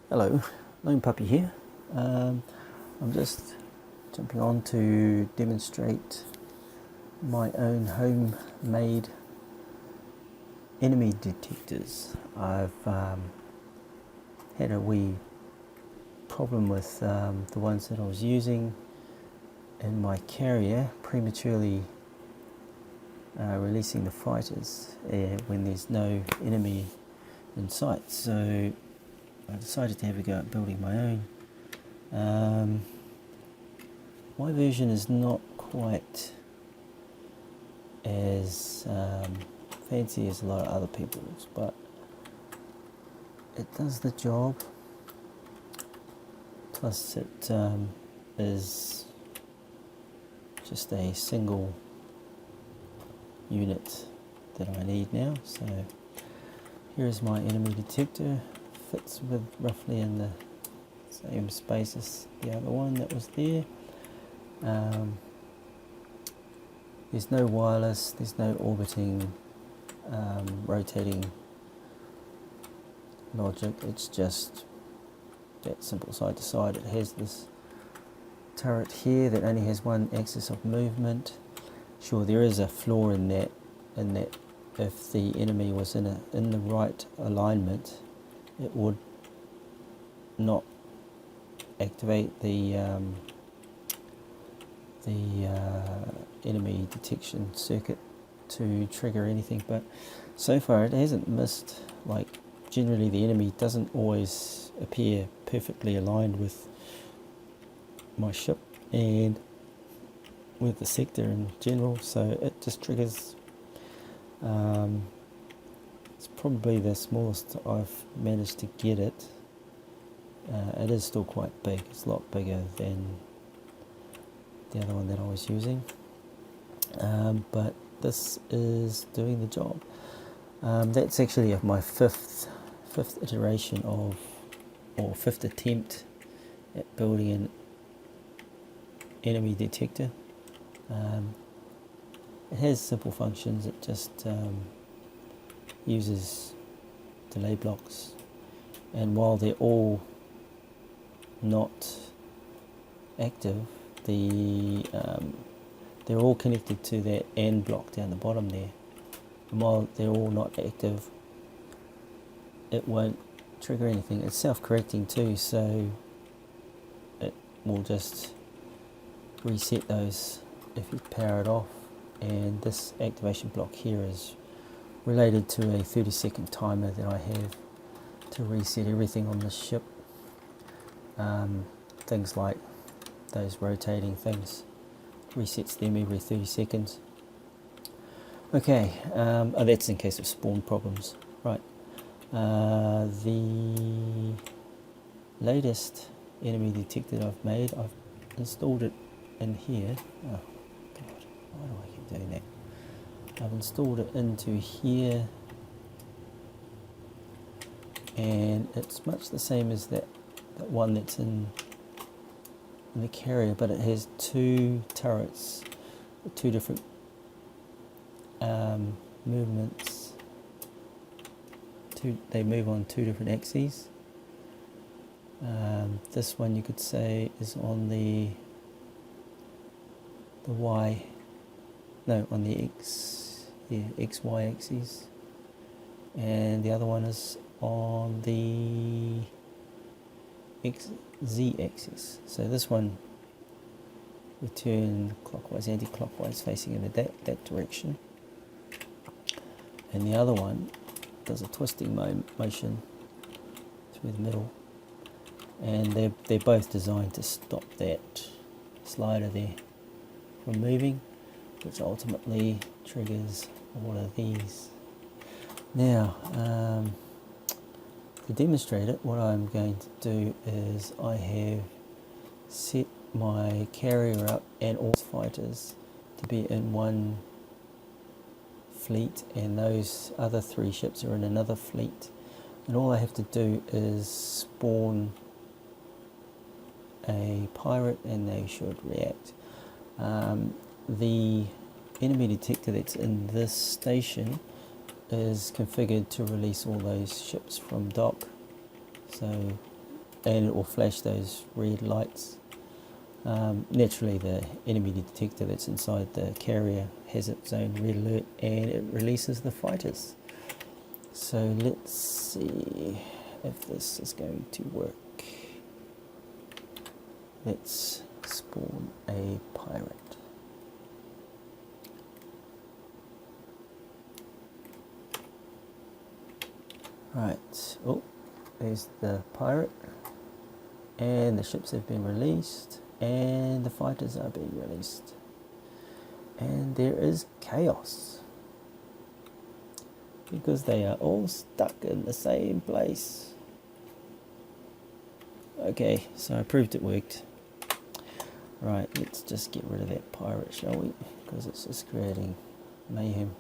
Hello, Lone Puppy here. I'm just jumping on to demonstrate my own homemade enemy detectors. I've had a wee problem with the ones that I was using in my carrier, prematurely releasing the fighters when there's no enemy in sight. So I decided to have a go at building my own. My version is not quite as fancy as a lot of other people's, but it does the job. Plus it is just a single unit that I need now. So here is my enemy detector. Fits with roughly in the same space as the other one that was there. There's no wireless, there's no orbiting, rotating logic. It's just that simple side to side. It has this turret here that only has one axis of movement. Sure, there is a flaw in that if the enemy was in the right alignment, it would not activate the enemy detection circuit to trigger anything, but so far it hasn't missed. Like, generally the enemy doesn't always appear perfectly aligned with my ship and with the sector in general, so it just triggers. It's probably the smallest I've managed to get it. It is still quite big. It's a lot bigger than the other one that I was using, but this is doing the job. That's actually my fifth iteration of, or fifth attempt at building an enemy detector. It has simple functions. It just uses delay blocks, and while they're all not active, they're all connected to that AND block down the bottom there, and while they're all not active, it won't trigger anything. It's self-correcting too, so it will just reset those if you power it off. And this activation block here is related to a 30-second timer that I have to reset everything on the ship. Things like those rotating things, resets them every 30 seconds. Okay, that's in case of spawn problems. Right, the latest enemy detector I've made, I've installed it in here. Oh God, why do I keep doing that? I've installed it into here, and it's much the same as that one that's in the carrier, but it has two turrets, two different movements. They move on two different axes. This one you could say is on the Y, no, on the XY axis, and the other one is on the XZ axis. So this one we turn clockwise, anti-clockwise, facing in that direction, and the other one does a twisting motion through the middle, and they're both designed to stop that slider there from moving, which ultimately triggers all of these. Now, to demonstrate it, what I'm going to do is I have set my carrier up and all fighters to be in one fleet, and those other three ships are in another fleet, and all I have to do is spawn a pirate and they should react. The enemy detector that's in this station is configured to release all those ships from dock, so and it will flash those red lights. Naturally, the enemy detector that's inside the carrier has its own red alert, and it releases the fighters. So let's see if this is going to work. Let's spawn a pirate. Right, oh, there's the pirate, and the ships have been released, and the fighters are being released, and there is chaos because they are all stuck in the same place. Okay, so I proved it worked. Right, let's just get rid of that pirate, shall we? Because it's just creating mayhem.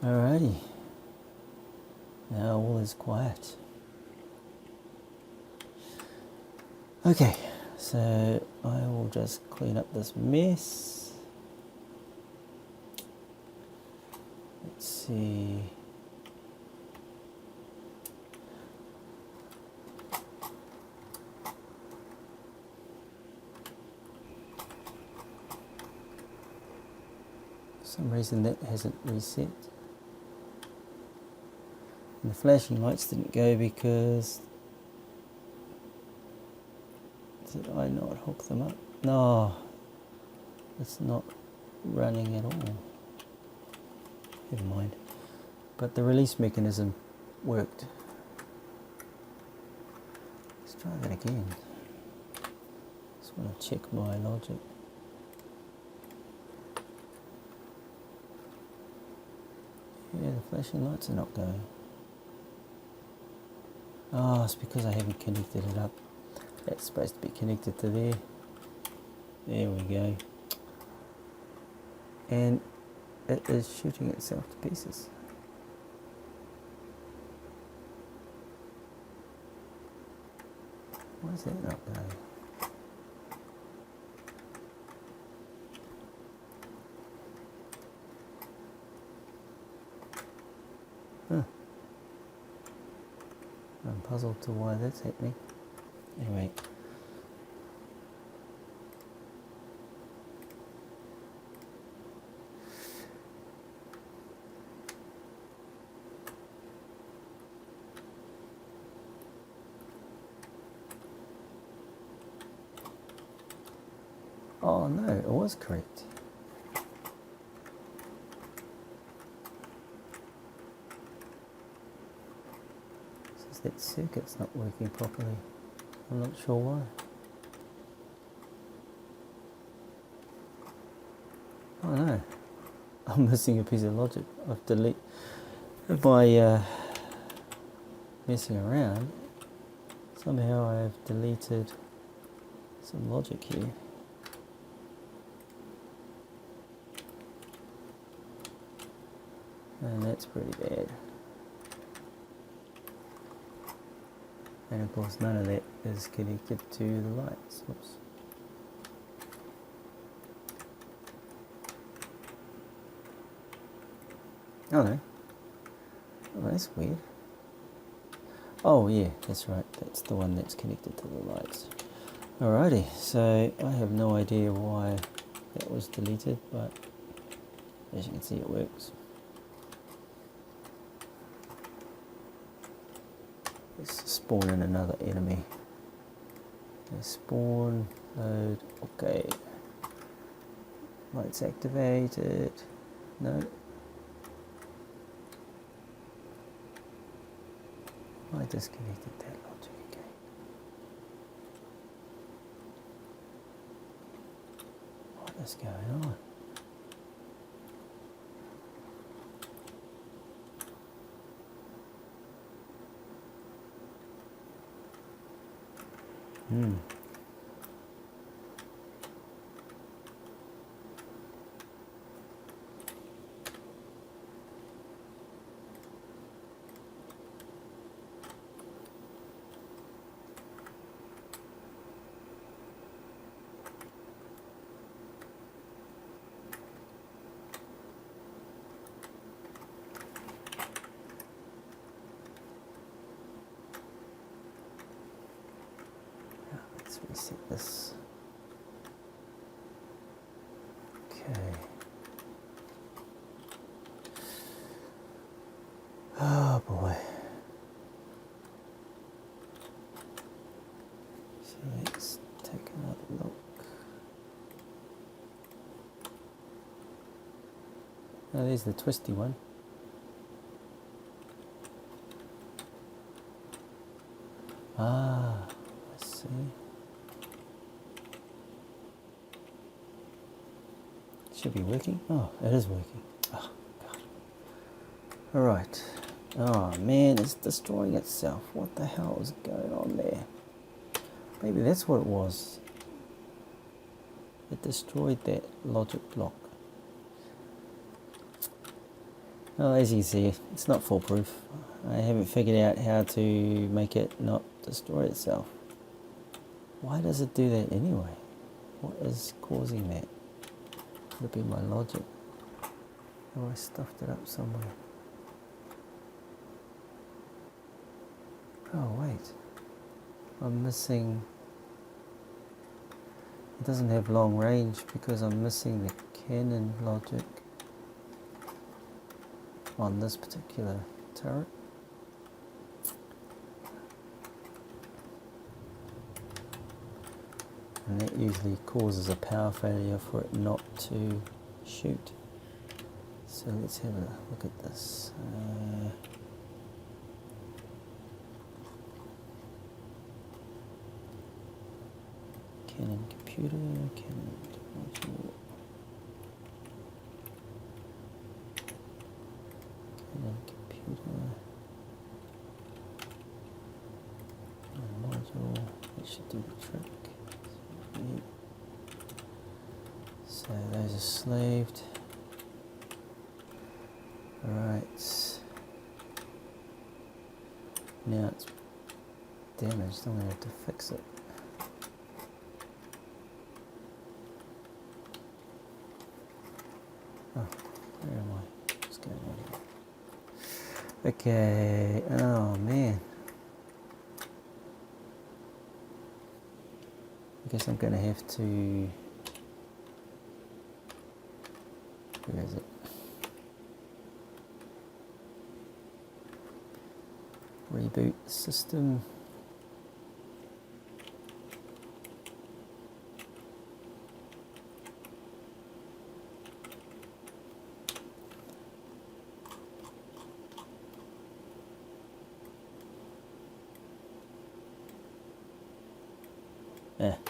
Alrighty. Now all is quiet. Okay, so I will just clean up this mess. Let's see. For some reason that hasn't reset. And the flashing lights didn't go because, did I not hook them up? No, it's not running at all. Never mind. But the release mechanism worked. Let's try that again. Just want to check my logic. Yeah, the flashing lights are not going. Oh, it's because I haven't connected it up. That's supposed to be connected to there. There we go. And it is shooting itself to pieces. Why is that not going? Huh. I'm puzzled to why that's happening. Anyway. Oh no, it was correct. Says that circuit's not working properly. I'm not sure why. Oh no, I'm missing a piece of logic. I've deleted, by messing around, somehow I've deleted some logic here. And that's pretty bad. And of course none of that is connected to the lights. Whoops. Oh no. Oh, that's weird. Oh yeah, that's right. That's the one that's connected to the lights. Alrighty, so I have no idea why that was deleted, but as you can see it works. Let's spawn in another enemy. Okay, spawn, load, okay. Lights activated. No. I disconnected that logic again. What is going on? let's reset this. Okay. Oh boy. So let's take another look. Oh, there's the twisty one. Ah, I see. Should be working. Oh, it is working. Oh, God. Alright. Oh man, it's destroying itself. What the hell is going on there? Maybe that's what it was. It destroyed that logic block. Well, as you can see, it's not foolproof. I haven't figured out how to make it not destroy itself. Why does it do that anyway? What is causing that? Could it be my logic? Have I stuffed it up somewhere? Oh wait, I'm missing... It doesn't have long range because I'm missing the Canon logic on this particular turret. And that usually causes a power failure for it not to shoot. So let's have a look at this. Canon computer, Canon module, Canon computer, module, that should do the trick. So those are slaved. Alright. Now it's damaged, I'm going to have to fix it. Oh, where am I? What's going on here? Okay, oh man. I guess I'm going to have to... Where is it? Reboot the system.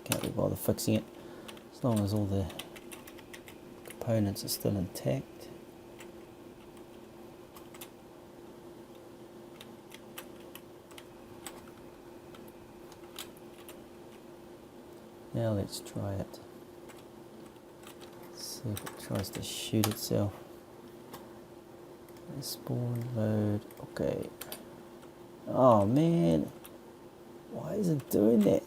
Can't be bothered fixing it as long as all the components are still intact. Now let's try it. Let's see if it tries to shoot itself. Spawn, load, okay. Oh man, why is it doing that?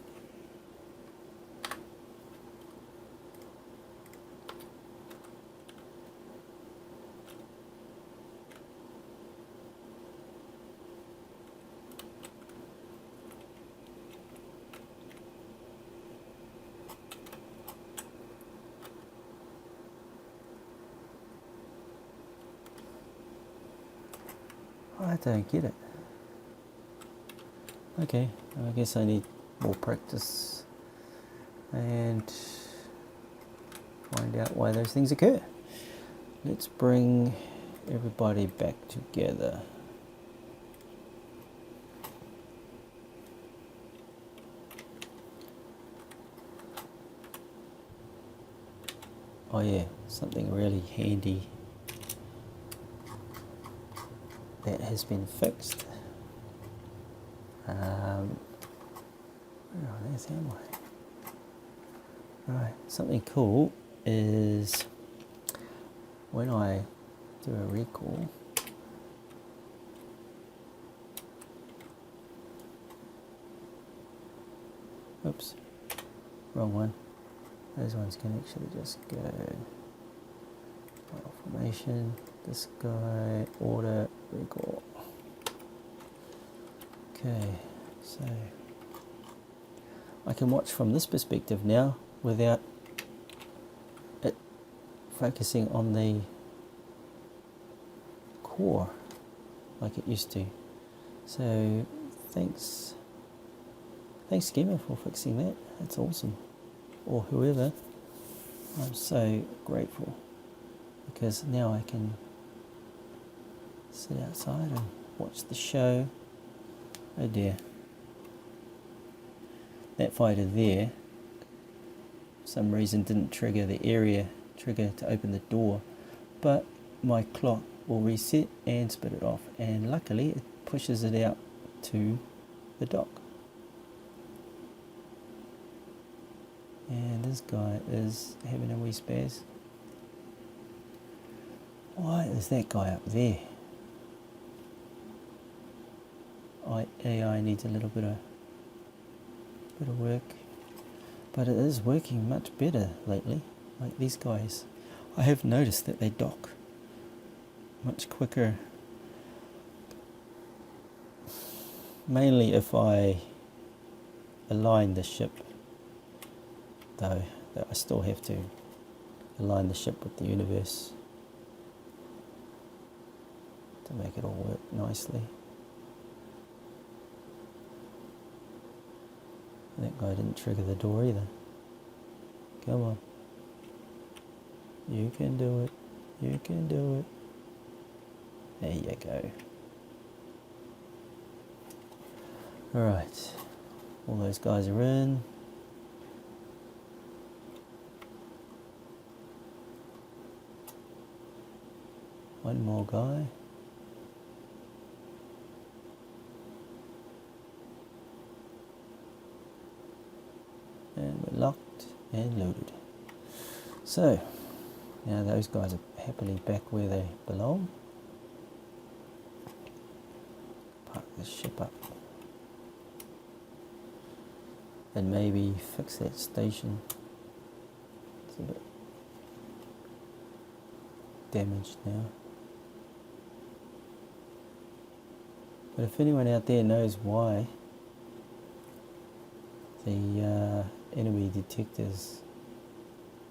I don't get it. Okay, I guess I need more practice and find out why those things occur. Let's bring everybody back together. Oh yeah, something really handy that has been fixed. Where on earth am I? Right, something cool is when I do a recall, oops, wrong one. Those ones can actually just go file formation, this guy, order, recall. Okay, so I can watch from this perspective now without it focusing on the core like it used to. So thanks Schema for fixing that. That's awesome. Or whoever. I'm so grateful, because now I can sit outside and watch the show. Oh dear. That fighter there, for some reason, didn't trigger the area trigger to open the door, but my clock will reset and spit it off, and luckily it pushes it out to the dock. And this guy is having a wee spaz. Why is that guy up there? AI needs a little bit of work, but it is working much better lately. Like these guys, I have noticed that they dock much quicker, mainly if I align the ship, though I still have to align the ship with the universe to make it all work nicely. That guy didn't trigger the door either. Come on. You can do it. You can do it. There you go. Alright. All those guys are in. One more guy. And we're locked and loaded. So, now those guys are happily back where they belong. Park this ship up. And maybe fix that station. It's a bit damaged now. But if anyone out there knows why the enemy detectors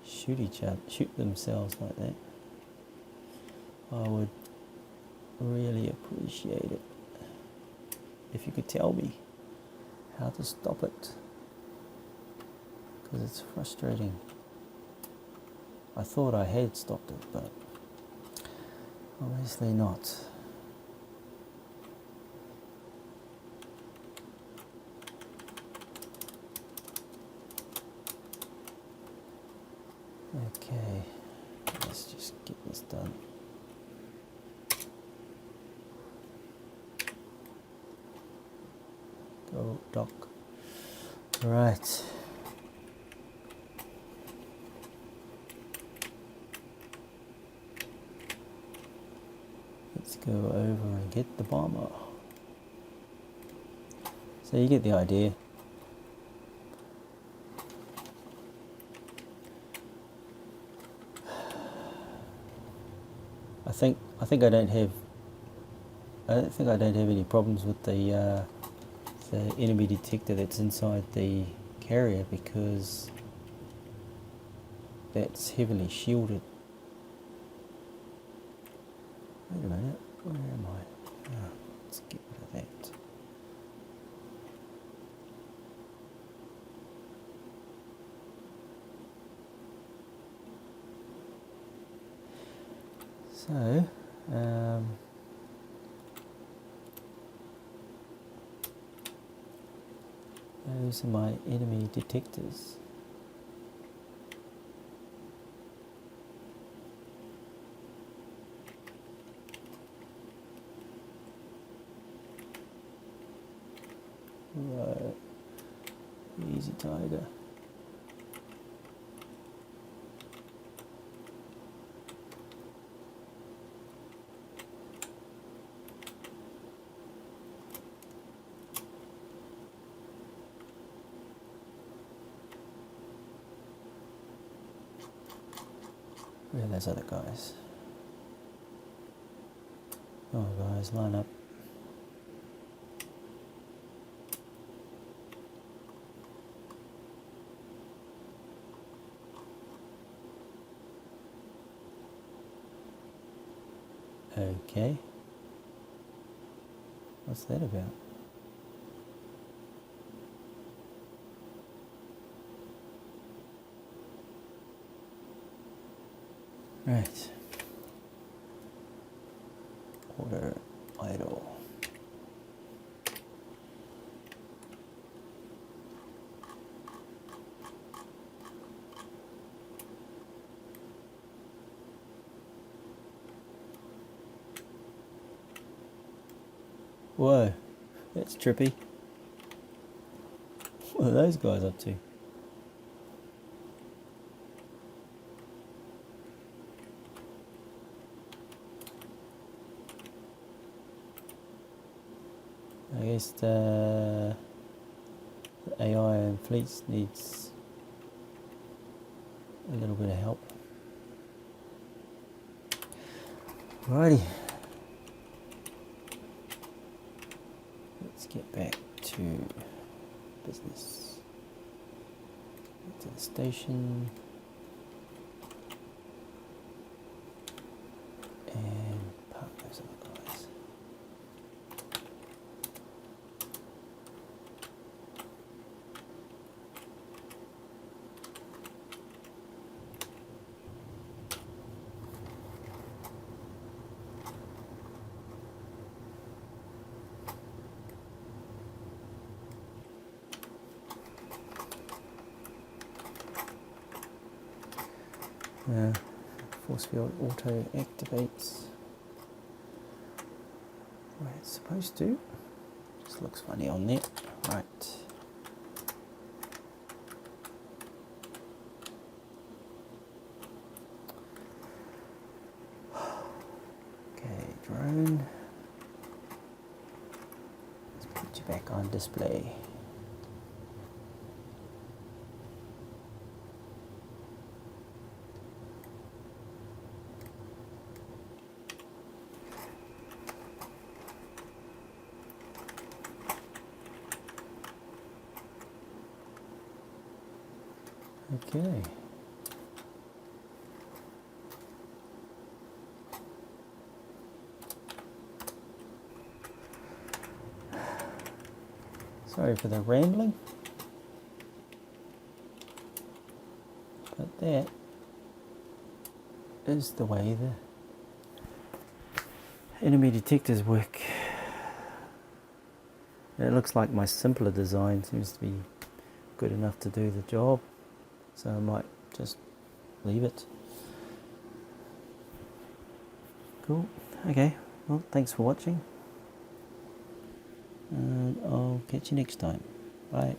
shoot themselves like that, I would really appreciate it if you could tell me how to stop it, because it's frustrating. I thought I had stopped it, but obviously not. Okay, let's just get this done. Go dock. Right. Let's go over and get the bomber. So you get the idea. I think I don't think I don't have any problems with the enemy detector that's inside the carrier, because that's heavily shielded. Wait a minute, where am I? Oh, let's get rid of that. So, those are my enemy detectors. Right, easy tiger. Where are those other guys? Oh, guys, line up. Okay. What's that about? Right. Order idle. Whoa, that's trippy. What are those guys up to? I guess the AI and fleets needs a little bit of help. Righty. Let's get back to business. Back to the station. And park those other guys. Force field auto activates the way it's supposed to. Just looks funny on there. Right. Okay, drone. Let's put you back on display. Okay. Sorry for the rambling, but that is the way the enemy detectors work. It looks like my simpler design seems to be good enough to do the job, so I might just leave it. Cool. Okay, well, thanks for watching, and I'll catch you next time. Bye.